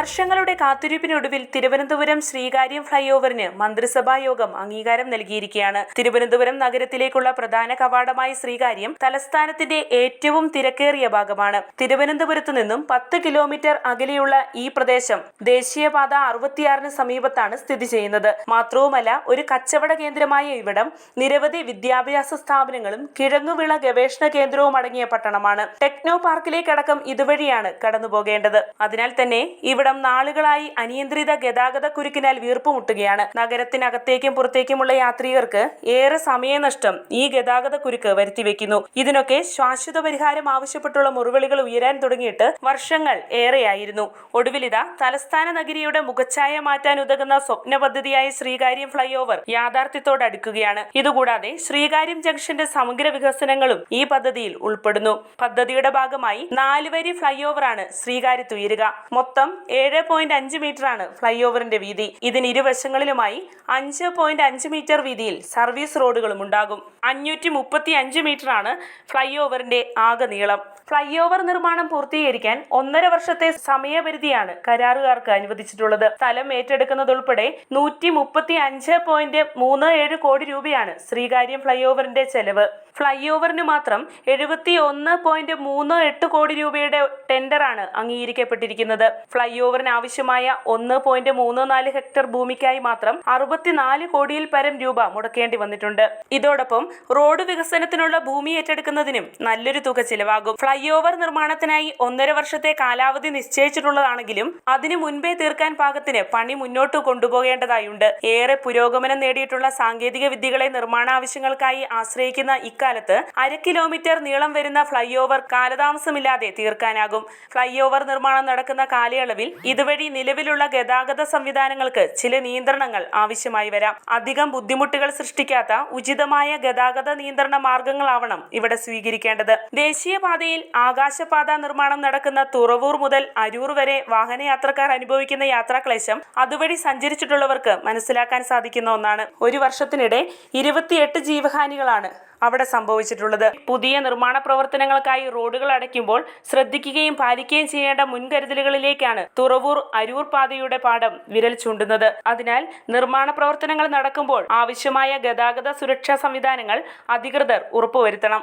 വർഷങ്ങളുടെ കാത്തിരിപ്പിനൊടുവിൽ തിരുവനന്തപുരം ശ്രീകാര്യം ഫ്ലൈഓവറിന് മന്ത്രിസഭാ യോഗം അംഗീകാരം നൽകിയിരിക്കുകയാണ്. തിരുവനന്തപുരം നഗരത്തിലേക്കുള്ള പ്രധാന കവാടമായ ശ്രീകാര്യം തലസ്ഥാനത്തിന്റെ ഏറ്റവും തിരക്കേറിയ ഭാഗമാണ്. തിരുവനന്തപുരത്തു നിന്നും 10 കിലോമീറ്റർ അകലെയുള്ള ഈ പ്രദേശം ദേശീയപാത 66 സമീപത്താണ് സ്ഥിതി ചെയ്യുന്നത്. മാത്രവുമല്ല, ഒരു കച്ചവട കേന്ദ്രമായ ഇവിടം നിരവധി വിദ്യാഭ്യാസ സ്ഥാപനങ്ങളും കിഴങ്ങുവിള ഗവേഷണ കേന്ദ്രവും അടങ്ങിയ പട്ടണമാണ്. ടെക്നോ പാർക്കിലേക്കടക്കം ഇതുവഴിയാണ് കടന്നുപോകേണ്ടത്. അതിനാൽ തന്നെ ഇവിടം നാളുകളായി അനിയന്ത്രിത ഗതാഗത കുരുക്കിനാൽ വീർപ്പുമുട്ടുകയാണ്. നഗരത്തിനകത്തേക്കും പുറത്തേക്കുമുള്ള യാത്രികർക്ക് ഏറെ സമയനഷ്ടം ഈ ഗതാഗത കുരുക്ക് വരുത്തിവെക്കുന്നു. ഇതിനൊക്കെ ശാശ്വത പരിഹാരം ആവശ്യപ്പെട്ടുള്ള മുറിവിളികൾ ഉയരാൻ തുടങ്ങിയിട്ട് വർഷങ്ങൾ ഏറെയായിരുന്നു. ഒടുവിലിതാ തലസ്ഥാന നഗരിയുടെ മുഖച്ഛായ മാറ്റാൻ ഉതകുന്ന സ്വപ്ന പദ്ധതിയായ ശ്രീകാര്യം ഫ്ലൈഓവർ യാഥാർത്ഥ്യത്തോടടുക്കുകയാണ്. ഇതുകൂടാതെ ശ്രീകാര്യം ജംഗ്ഷന്റെ സമഗ്ര വികസനങ്ങളും ഈ പദ്ധതിയിൽ ഉൾപ്പെടുന്നു. പദ്ധതിയുടെ ഭാഗമായി 4 വരി ഫ്ലൈഓവറാണ് ശ്രീകാര്യത്ത് ഉയരുക. മൊത്തം 7.5 മീറ്ററാണ് ഫ്ലൈഓവറിന്റെ വീതി. ഇതിന് ഇരുവശങ്ങളിലുമായി 5.5 മീറ്റർ വീതിയിൽ സർവീസ് റോഡുകളും ഉണ്ടാകും. 535 മീറ്ററാണ് ഫ്ലൈഓവറിന്റെ ആകെ നീളം. ഫ്ലൈഓവർ നിർമ്മാണം പൂർത്തീകരിക്കാൻ 1.5 വർഷത്തെ സമയപരിധിയാണ് കരാറുകാർക്ക് അനുവദിച്ചിട്ടുള്ളത്. സ്ഥലം ഏറ്റെടുക്കുന്നതുൾപ്പെടെ 135.37 കോടി രൂപയാണ് ശ്രീകാര്യം ഫ്ലൈഓവറിന്റെ ചെലവ്. ഫ്ലൈഓവറിന് മാത്രം 71.38 കോടി രൂപയുടെ ടെൻഡറാണ് അംഗീകരിക്കപ്പെട്ടിരിക്കുന്നത്. ഫ്ലൈഓവറിന് ആവശ്യമായ 1.34 ഹെക്ടർ ഭൂമിക്കായി മാത്രം 64 കോടിയിൽ പരം രൂപ മുടക്കേണ്ടി വന്നിട്ടുണ്ട്. ഇതോടൊപ്പം റോഡ് വികസനത്തിനുള്ള ഭൂമി ഏറ്റെടുക്കുന്നതിനും നല്ലൊരു തുക ചിലവാകും. ഫ്ലൈഓവർ നിർമ്മാണത്തിനായി 1.5 വർഷത്തെ കാലാവധി നിശ്ചയിച്ചിട്ടുള്ളതാണെങ്കിലും അതിനു മുൻപേ തീർക്കാൻ പാകത്തിന് പണി മുന്നോട്ട് കൊണ്ടുപോകേണ്ടതായുണ്ട്. ഏറെ പുരോഗമനം നേടിയിട്ടുള്ള സാങ്കേതിക വിദ്യകളെ നിർമ്മാണാവശ്യങ്ങൾക്കായി ആശ്രയിക്കുന്ന ഇക്കാലത്ത് 1/2 കിലോമീറ്റർ നീളം വരുന്ന ഫ്ലൈഓവർ കാലതാമസമില്ലാതെ തീർക്കാനാകും. ഫ്ലൈഓവർ നിർമ്മാണം നടക്കുന്ന കാലയളവിൽ ഇതുവഴി നിലവിലുള്ള ഗതാഗത സംവിധാനങ്ങൾക്ക് ചില നിയന്ത്രണങ്ങൾ ആവശ്യമായി വരാം. അധികം ബുദ്ധിമുട്ടുകൾ സൃഷ്ടിക്കാത്ത ഉചിതമായ ഗതാഗത നിയന്ത്രണ മാർഗങ്ങളാവണം ഇവിടെ സ്വീകരിക്കേണ്ടത്. ദേശീയപാതയിൽ ആകാശപാത നിർമ്മാണം നടക്കുന്ന തുറവൂർ മുതൽ അരൂർ വരെ വാഹനയാത്രക്കാർ അനുഭവിക്കുന്ന യാത്രാക്ലേശം അതുവഴി സഞ്ചരിച്ചിട്ടുള്ളവർക്ക് മനസ്സിലാക്കാൻ സാധിക്കുന്ന ഒന്നാണ്. ഒരു വർഷത്തിനിടെ 28 ജീവഹാനികളാണ് അവിടെ സംഭവിച്ചിട്ടുള്ളത്. പുതിയ നിർമ്മാണ പ്രവർത്തനങ്ങൾക്കായി റോഡുകൾ അടയ്ക്കുമ്പോൾ ശ്രദ്ധിക്കുകയും പാലിക്കുകയും ചെയ്യേണ്ട മുൻകരുതലുകളിലേക്കാണ് തുറവൂർ അരൂർ പാതയുടെ പാഠം വിരൽ ചൂണ്ടുന്നത്. അതിനാൽ നിർമ്മാണ പ്രവർത്തനങ്ങൾ നടക്കുമ്പോൾ ആവശ്യമായ ഗതാഗത സുരക്ഷാ സംവിധാനങ്ങൾ അധികൃതർ ഉറപ്പുവരുത്തണം.